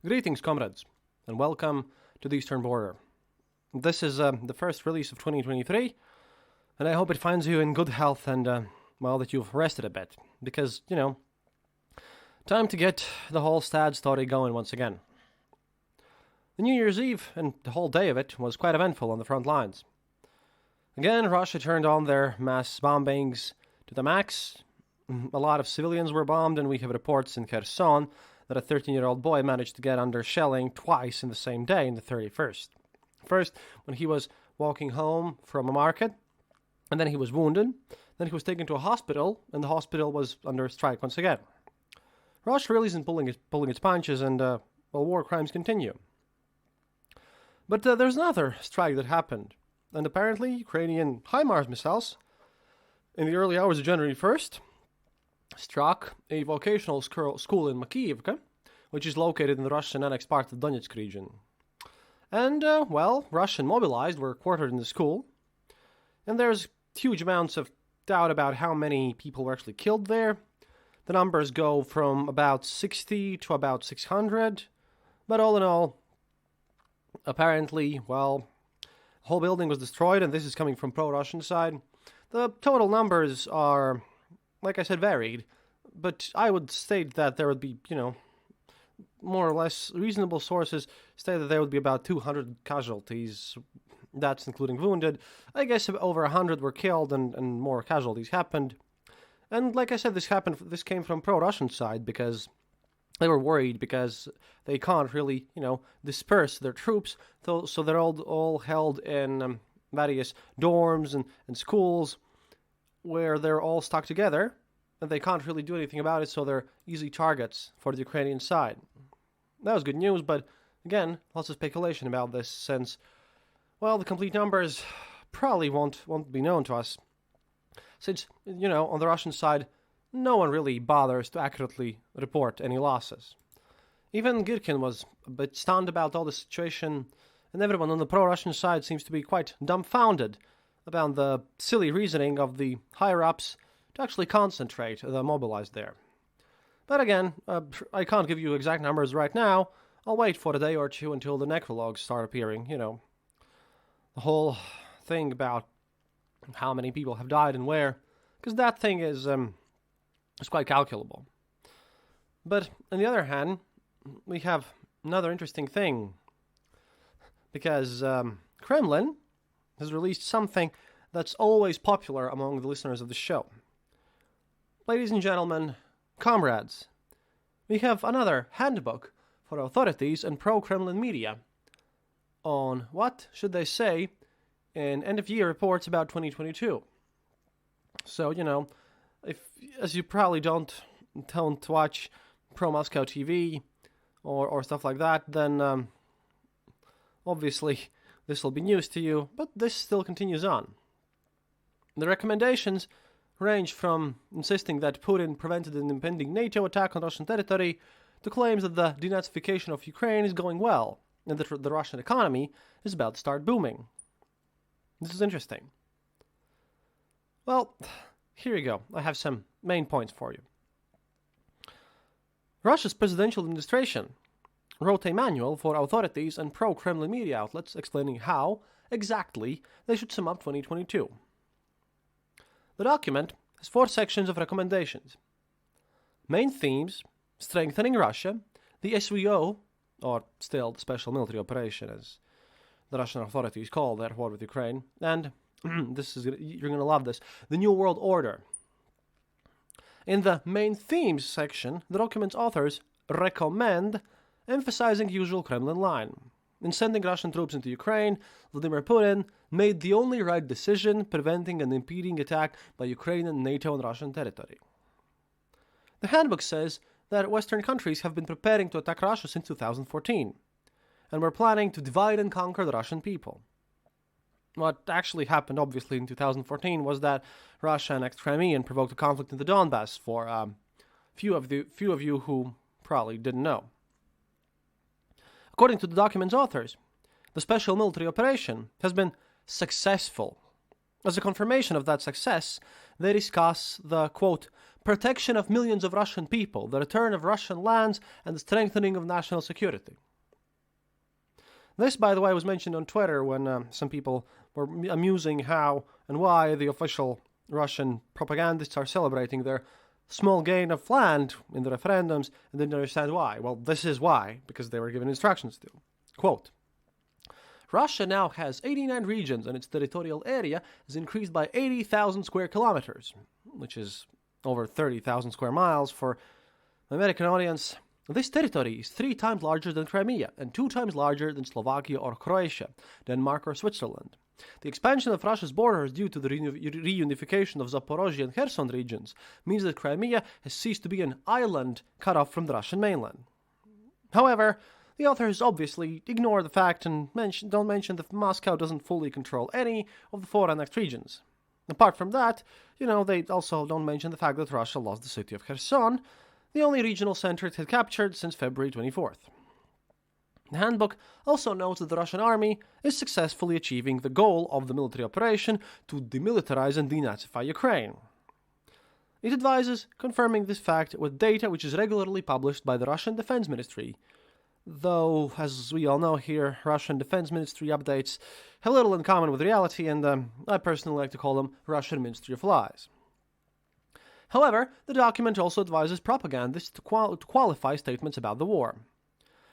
Greetings, comrades, and welcome to the Eastern Border. This is the first release of 2023, and I hope it finds you in good health and, that you've rested a bit, because, time to get the whole STAD story going once again. The New Year's Eve and the whole day of it was quite eventful on the front lines. Again, Russia turned on their mass bombings to the max. A lot of civilians were bombed, and we have reports in Kherson that a 13-year-old boy managed to get under shelling twice in the same day, in the 31st. First, when he was walking home from a market, and then he was wounded. Then he was taken to a hospital, and the hospital was under strike once again. Russia really isn't pulling its punches, and war crimes continue. But there's another strike that happened, and apparently Ukrainian HIMARS missiles, in the early hours of January 1st, struck a vocational school in Makiivka, which is located in the Russian annexed part of the Donetsk region. And, Russian mobilized were quartered in the school, and there's huge amounts of doubt about how many people were actually killed there. The numbers go from about 60 to about 600, but all in all, apparently, the whole building was destroyed, and this is coming from pro-Russian side. The total numbers are, like I said, varied, but I would state that there would be, more or less reasonable sources state that there would be about 200 casualties. That's including wounded. I guess over 100 were killed and more casualties happened. And like I said, this came from pro-Russian side because they were worried because they can't really, disperse their troops. So they're all held in various dorms and schools where they're all stuck together, and they can't really do anything about it, so they're easy targets for the Ukrainian side. That was good news, but again, lots of speculation about this, since, the complete numbers probably won't be known to us. Since, on the Russian side, no one really bothers to accurately report any losses. Even Girkin was a bit stunned about all the situation, and everyone on the pro-Russian side seems to be quite dumbfounded about the silly reasoning of the higher-ups to actually concentrate the mobilized there. But again, I can't give you exact numbers right now. I'll wait for a day or two until the necrologs start appearing, the whole thing about how many people have died and where, because that thing is quite calculable. But on the other hand, we have another interesting thing, because Kremlin has released something that's always popular among the listeners of the show. Ladies and gentlemen, comrades, we have another handbook for authorities and pro-Kremlin media on what should they say in end-of-year reports about 2022. So, if, as you probably don't watch pro-Moscow TV or stuff like that, then obviously this will be news to you, but this still continues on. The recommendations range from insisting that Putin prevented an impending NATO attack on Russian territory to claims that the denazification of Ukraine is going well and that the Russian economy is about to start booming. This is interesting. Well, here you go. I have some main points for you. Russia's presidential administration wrote a manual for authorities and pro-Kremlin media outlets explaining how, exactly, they should sum up 2022. The document has 4 sections of recommendations. Main themes: strengthening Russia, the SVO, or still the Special Military Operation, as the Russian authorities call their war with Ukraine, and you're going to love this, the New World Order. In the main themes section, the document's authors recommend emphasizing the usual Kremlin line. In sending Russian troops into Ukraine, Vladimir Putin made the only right decision, preventing an impeding attack by Ukrainian, NATO, and Russian territory. The handbook says that Western countries have been preparing to attack Russia since 2014, and were planning to divide and conquer the Russian people. What actually happened, obviously, in 2014 was that Russia annexed Crimea and provoked a conflict in the Donbass, for few of you who probably didn't know. According to the document's authors, the special military operation has been successful. As a confirmation of that success, they discuss the, quote, protection of millions of Russian people, the return of Russian lands, and the strengthening of national security. This, by the way, was mentioned on Twitter when some people were amusing how and why the official Russian propagandists are celebrating their small gain of land in the referendums and didn't understand why. Well, this is why, because they were given instructions to. Quote, Russia now has 89 regions and its territorial area is increased by 80,000 square kilometers, which is over 30,000 square miles for the American audience. This territory is 3 times larger than Crimea and 2 times larger than Slovakia or Croatia, Denmark or Switzerland. The expansion of Russia's borders due to the reunification of Zaporozhye and Kherson regions means that Crimea has ceased to be an island cut off from the Russian mainland. However, the authors obviously ignore the fact and don't mention that Moscow doesn't fully control any of the 4 annexed regions. Apart from that, they also don't mention the fact that Russia lost the city of Kherson, the only regional center it had captured since February 24th. The handbook also notes that the Russian army is successfully achieving the goal of the military operation to demilitarize and denazify Ukraine. It advises confirming this fact with data which is regularly published by the Russian Defense Ministry, though, as we all know here, Russian Defense Ministry updates have little in common with reality, and I personally like to call them Russian Ministry of Lies. However, the document also advises propagandists to qualify statements about the war.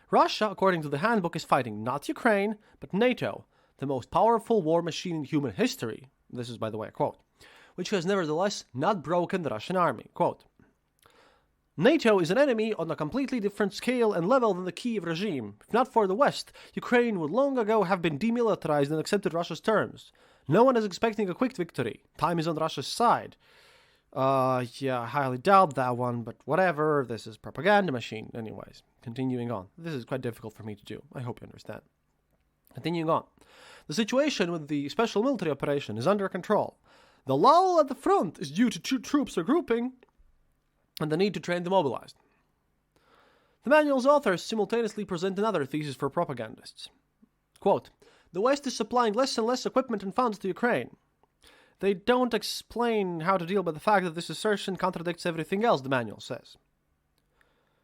Russia, according to the handbook, is fighting not Ukraine, but NATO, the most powerful war machine in human history. This is, by the way, a quote, which has nevertheless not broken the Russian army. Quote, NATO is an enemy on a completely different scale and level than the Kiev regime. If not for the West, Ukraine would long ago have been demilitarized and accepted Russia's terms. No one is expecting a quick victory. Time is on Russia's side. Yeah, I highly doubt that one, but whatever, this is propaganda machine. Anyways, continuing on. This is quite difficult for me to do. I hope you understand. Continuing on. The situation with the special military operation is under control. The lull at the front is due to troops regrouping and the need to train the mobilized. The manual's authors simultaneously present another thesis for propagandists. Quote, the West is supplying less and less equipment and funds to Ukraine. They don't explain how to deal with the fact that this assertion contradicts everything else, the manual says.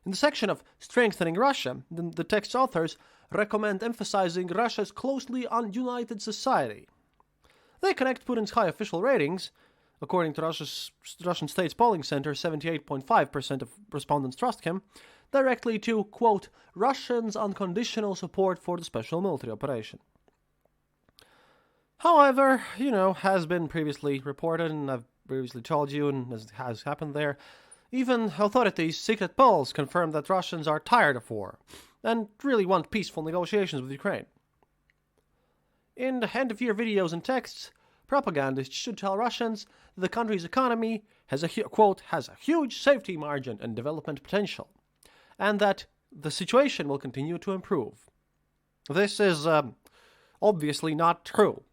In the section of strengthening Russia, the text's authors recommend emphasizing Russia's closely united society. They connect Putin's high official ratings, according to Russian State's polling center, 78.5% of respondents trust him, directly to, quote, Russians' unconditional support for the special military operation. However, has been previously reported, and I've previously told you, and as has happened there, even authorities' secret polls confirm that Russians are tired of war and really want peaceful negotiations with Ukraine. In the end-of-year videos and texts, propagandists should tell Russians that the country's economy has a huge safety margin and development potential, and that the situation will continue to improve. This is obviously not true.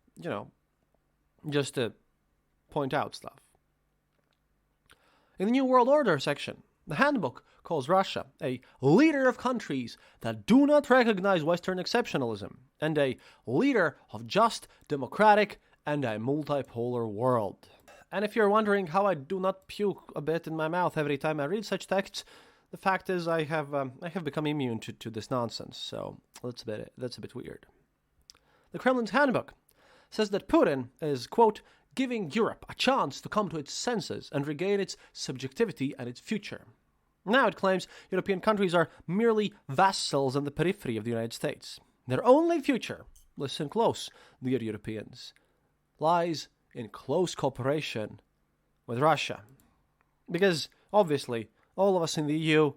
Just to point out stuff. In the New World Order section, the handbook calls Russia a leader of countries that do not recognize Western exceptionalism and a leader of just, democratic, and a multipolar world. And if you're wondering how I do not puke a bit in my mouth every time I read such texts, the fact is I have become immune to this nonsense, so that's a bit weird. The Kremlin's handbook says that Putin is, quote, giving Europe a chance to come to its senses and regain its subjectivity and its future. Now it claims European countries are merely vassals on the periphery of the United States. Their only future, listen close, dear Europeans, lies in close cooperation with Russia. Because, obviously, all of us in the EU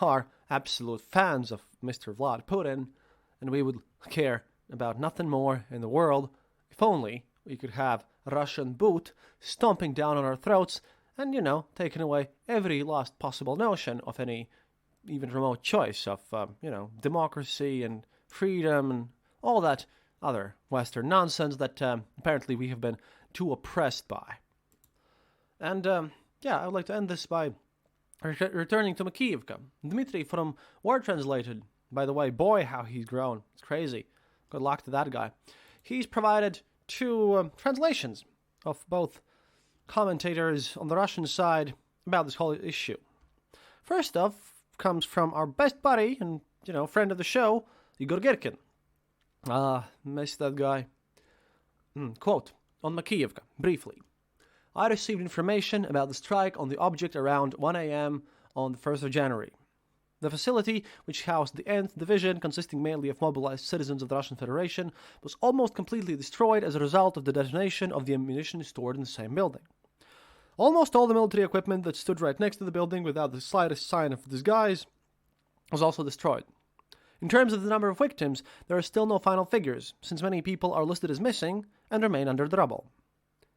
are absolute fans of Mr. Vlad Putin, and we would care about nothing more in the world if only we could have a Russian boot stomping down on our throats and, taking away every last possible notion of any even remote choice of, democracy and freedom and all that other Western nonsense that apparently we have been too oppressed by. And, I would like to end this by returning to Makiivka. Dmitry from Word Translated, by the way, boy, how he's grown. It's crazy. Good luck to that guy. He's provided 2 translations of both commentators on the Russian side about this whole issue. First off comes from our best buddy and, friend of the show, Igor Girkin. Miss that guy. Quote, on Makiivka, briefly. I received information about the strike on the object around 1 a.m. on the 1st of January. The facility, which housed the Nth Division, consisting mainly of mobilized citizens of the Russian Federation, was almost completely destroyed as a result of the detonation of the ammunition stored in the same building. Almost all the military equipment that stood right next to the building without the slightest sign of disguise was also destroyed. In terms of the number of victims, there are still no final figures, since many people are listed as missing and remain under the rubble.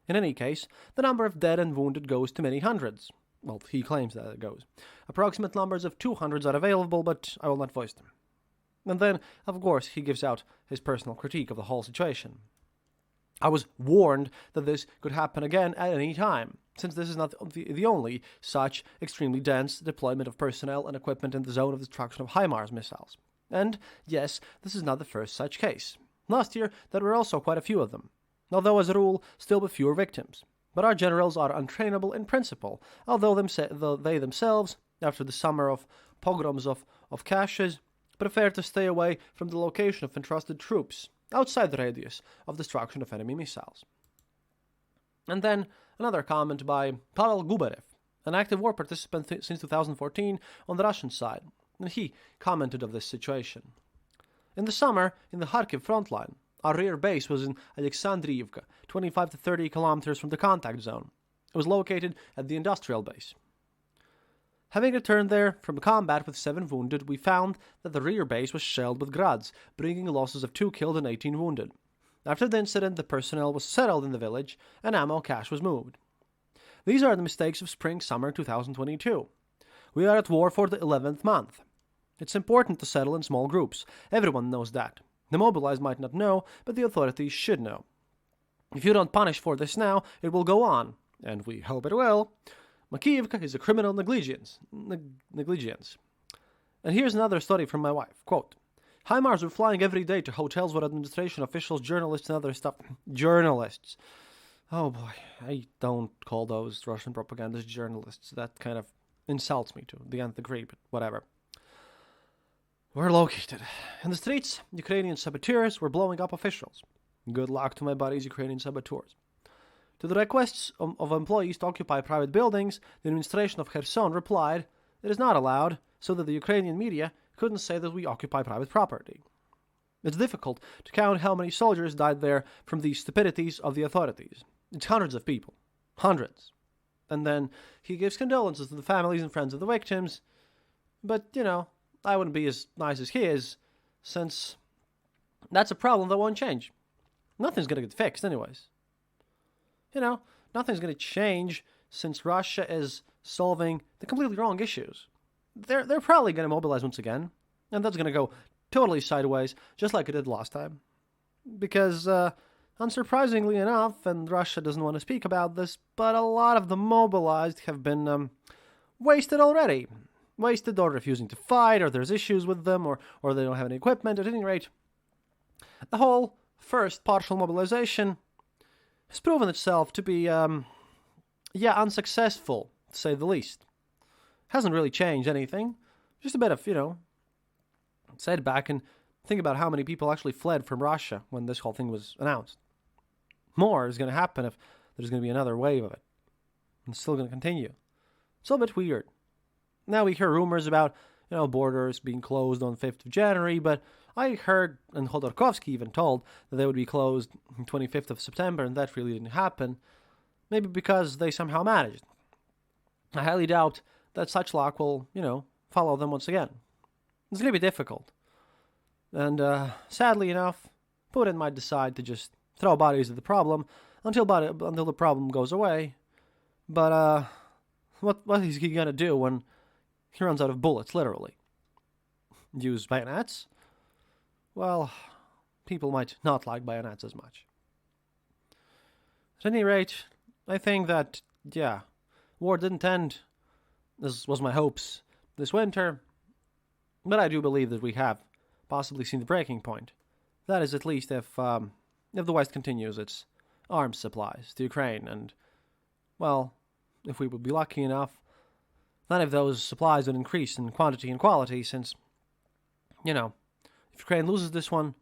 In any case, the number of dead and wounded goes to many hundreds. Well, he claims that it goes. Approximate numbers of 200s are available, but I will not voice them. And then, of course, he gives out his personal critique of the whole situation. I was warned that this could happen again at any time, since this is not the only such extremely dense deployment of personnel and equipment in the zone of destruction of HIMARS missiles. And, yes, this is not the first such case. Last year, there were also quite a few of them, although as a rule, still with fewer victims. But our generals are untrainable in principle, although they themselves, after the summer of pogroms of caches, prefer to stay away from the location of entrusted troops, outside the radius of destruction of enemy missiles. And then another comment by Pavel Gubarev, an active war participant since 2014 on the Russian side, and he commented of this situation. In the summer, in the Kharkiv front line, our rear base was in Alexandriivka, 25 to 30 kilometers from the contact zone. It was located at the industrial base. Having returned there from combat with 7 wounded, we found that the rear base was shelled with grads, bringing losses of 2 killed and 18 wounded. After the incident, the personnel was settled in the village, and ammo cache was moved. These are the mistakes of spring-summer 2022. We are at war for the 11th month. It's important to settle in small groups. Everyone knows that. The mobilized might not know, but the authorities should know. If you don't punish for this now, it will go on, and we hope it will. Makiivka is a criminal negligence. And here's another story from my wife. Quote, HIMARS were flying every day to hotels with administration officials, journalists, and other stuff. Journalists. Oh boy, I don't call those Russian propagandist journalists. That kind of insults me to the nth degree, but whatever. We're located. In the streets, Ukrainian saboteurs were blowing up officials. Good luck to my buddies, Ukrainian saboteurs. To the requests of employees to occupy private buildings, the administration of Kherson replied, it is not allowed, so that the Ukrainian media couldn't say that we occupy private property. It's difficult to count how many soldiers died there from the stupidities of the authorities. It's hundreds of people. Hundreds. And then he gives condolences to the families and friends of the victims. But, I wouldn't be as nice as he is, since that's a problem that won't change. Nothing's going to get fixed anyways. Nothing's going to change since Russia is solving the completely wrong issues. They're probably going to mobilize once again, and that's going to go totally sideways, just like it did last time. Because, unsurprisingly enough, and Russia doesn't want to speak about this, but a lot of the mobilized have been wasted already. Wasted or refusing to fight, or there's issues with them, or they don't have any equipment. At any rate, the whole first partial mobilization has proven itself to be, unsuccessful, to say the least. Hasn't really changed anything. Just a bit of, sit back and think about how many people actually fled from Russia when this whole thing was announced. More is going to happen if there's going to be another wave of it. And it's still going to continue. It's a little bit weird. Now we hear rumors about, borders being closed on 5th of January, but I heard, and Khodorkovsky even told, that they would be closed on 25th of September, and that really didn't happen. Maybe because they somehow managed. I highly doubt that such luck will, follow them once again. It's going to be difficult. And sadly enough, Putin might decide to just throw bodies at the problem until the problem goes away. But what is he going to do when he runs out of bullets, literally? Use bayonets? Well, people might not like bayonets as much. At any rate, I think that, war didn't end, as was my hopes, this winter. But I do believe that we have possibly seen the breaking point. That is, at least if the West continues its arms supplies to Ukraine, and, well, if we would be lucky enough none of those supplies would increase in quantity and quality since, if Ukraine loses this one,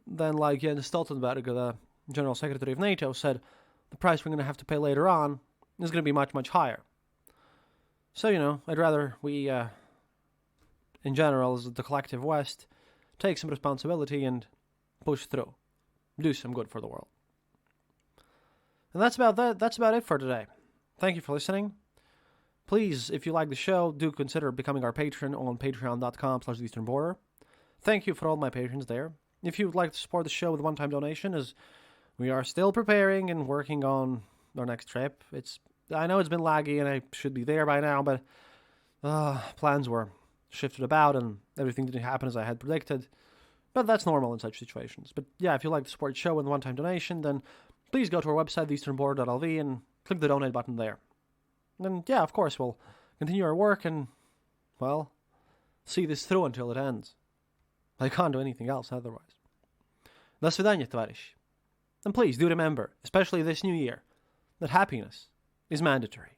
then like Jens Stoltenberg, the General Secretary of NATO, said the price we're going to have to pay later on is going to be much, much higher. So, I'd rather we, in general, as the collective West, take some responsibility and push through. Do some good for the world. And that's about it for today. Thank you for listening. Please, if you like the show, do consider becoming our patron on patreon.com/theeasternborder. Thank you for all my patrons there. If you would like to support the show with a one-time donation, as we are still preparing and working on our next trip. I know it's been laggy and I should be there by now, but plans were shifted about and everything didn't happen as I had predicted. But that's normal in such situations. But yeah, if you'd like to support the show with a one-time donation, then please go to our website, theeasternborder.lv, and click the donate button there. And yeah, of course, we'll continue our work and, well, see this through until it ends. I can't do anything else otherwise. До свидания, товарищи. And please do remember, especially this new year, that happiness is mandatory.